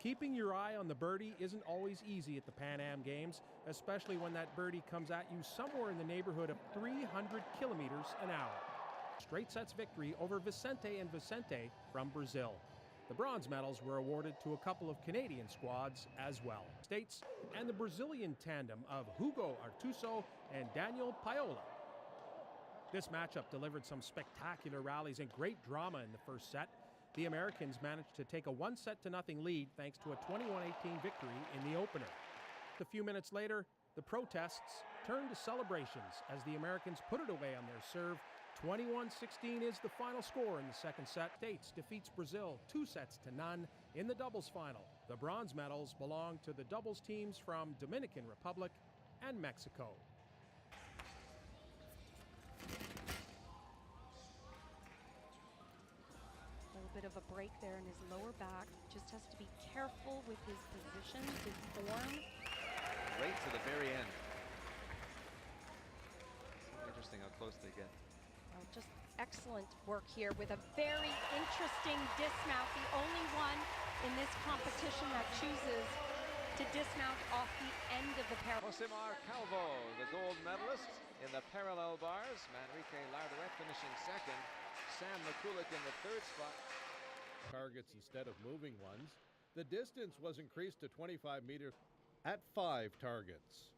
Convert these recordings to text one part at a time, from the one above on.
Keeping your eye on the birdie isn't always easy at the Pan Am Games, especially when that birdie comes at you somewhere in the neighborhood of 300 kilometers an hour. Straight sets victory over Vicente and Vicente from Brazil. The bronze medals were awarded to a couple of Canadian squads as well. States and the Brazilian tandem of Hugo Artuso and Daniel Paiola. This matchup delivered some spectacular rallies and great drama in the first set. The Americans managed to take a 1-0 lead thanks to a 21-18 victory in the opener. A few minutes later, the protests turned to celebrations as the Americans put it away on their serve. 21-16 is the final score in the second set. States defeats Brazil 2-0 in the doubles final. The bronze medals belong to the doubles teams from Dominican Republic and Mexico. A little bit of a break there in his lower back. Just has to be careful with his position, his form. Right to the very end. It's interesting how close they get. Just excellent work here with a very interesting dismount. The only one in this competition that chooses to dismount off the end of the parallel. Josemar Calvo, the gold medalist in the parallel bars. Manrique Lardouet finishing second. Sam McCulloch in the third spot. Targets instead of moving ones. The distance was increased to 25 meters at 5 targets.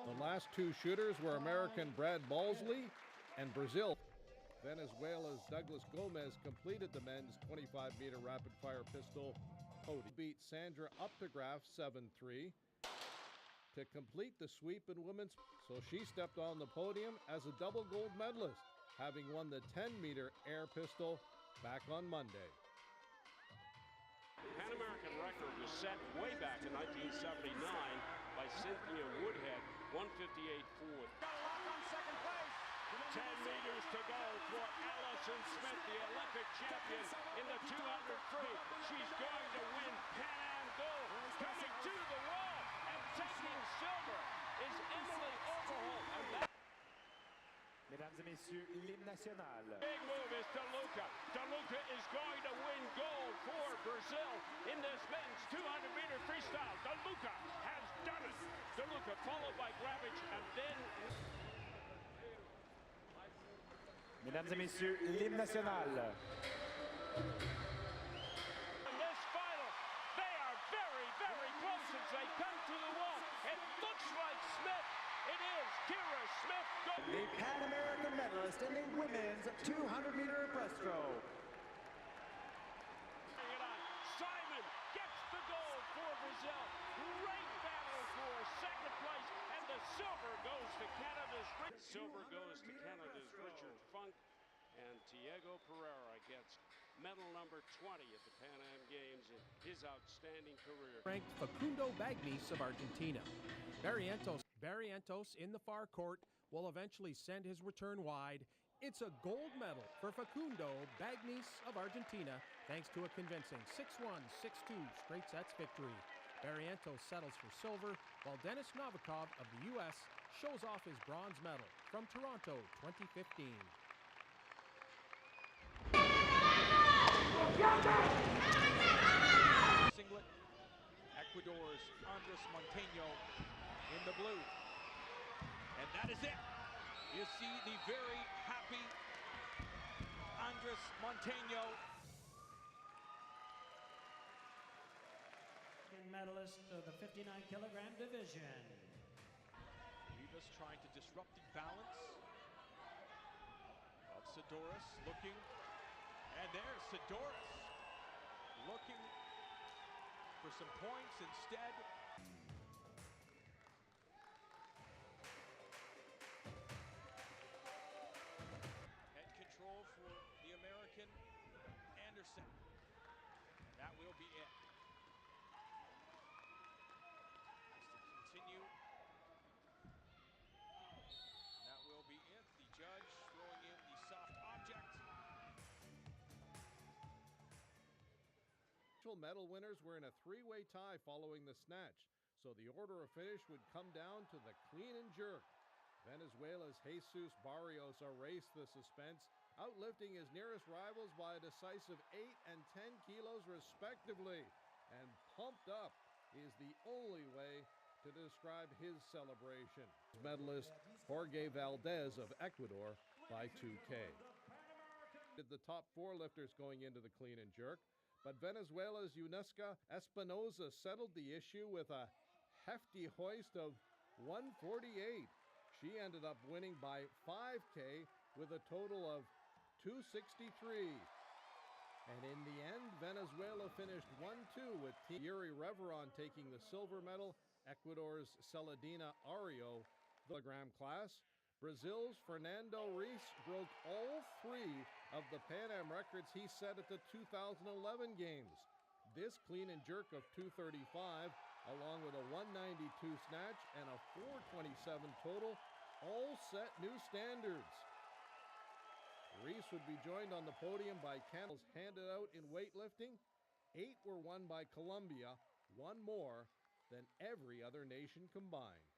The last two shooters were American Brad Balsley and Brazil. Venezuela's Douglas Gomez completed the men's 25-meter rapid-fire pistol. Cody beat Sandra Updegraff 7-3 to complete the sweep in women's, so she stepped on the podium as a double gold medalist, having won the 10-meter air pistol back on Monday. The Pan American record was set way back in 1979 by Cynthia Woodhead, 158.4. Got a lock on second place. 10 meters to go for Allison Smith, the Olympic champion in the 200 free. She's going to win Pan Am gold. Coming to the wall and taking silver is Emily Overholt. Mesdames et messieurs, l'hymne national. Big move is DeLuca. DeLuca is going to win gold for Brazil in this men's 200-meter freestyle. DeLuca has done it. DeLuca followed by Gravage and then... Mesdames et messieurs, l'hymne national. In this final, they are very, very close as they come to the wall. It looks like Smith. It is Kira Smith. The Pan American medalist in the women's 200-meter breaststroke. Bring it on. Simon gets the gold for Brazil. Great battle for second place, and the silver goes to Canada's. Silver goes to Canada's Richard Funk, and Diego Pereira gets medal number 20 at the Pan Am Games in his outstanding career. Ranked Facundo Bagnis of Argentina. Barrientos in the far court will eventually send his return wide. It's a gold medal for Facundo Bagnis of Argentina, thanks to a convincing 6-1, 6-2 straight sets victory. Barrientos settles for silver, while Denis Novikov of the U.S. shows off his bronze medal from Toronto 2015. Singlet, Ecuador's Andres Montano in the blue. And that is it. You see the very happy Andres Montano. Medalist of the 59-kilogram division. Rivas trying to disrupt the balance of Sidoris, looking, and there's Sidoris looking for some points instead. Head control for the American Anderson. That will be it. Has to continue. That will be it. The judge throwing in the soft object. Medal winners were in a three-way tie following the snatch, so the order of finish would come down to the clean and jerk. Venezuela's Jesus Barrios erased the suspense, outlifting his nearest rivals by a decisive 8 and 10 kilos respectively. And pumped up is the only way to describe his celebration. Medalist Jorge Valdez of Ecuador by 2K. The top 4 lifters going into the clean and jerk, but Venezuela's Yunesca Espinoza settled the issue with a hefty hoist of 148. She ended up winning by 5K with a total of 263. And in the end, Venezuela finished 1-2 with Yuri Reveron taking the silver medal, Ecuador's Celadina Ario the kilogram class. Brazil's Fernando Reis broke all 3 of the Pan Am records he set at the 2011 games. This clean and jerk of 235, along with a 192 snatch and a 427 total, all set new standards. Reis would be joined on the podium by candles handed out in weightlifting. 8 were won by Colombia, 1 more than every other nation combined.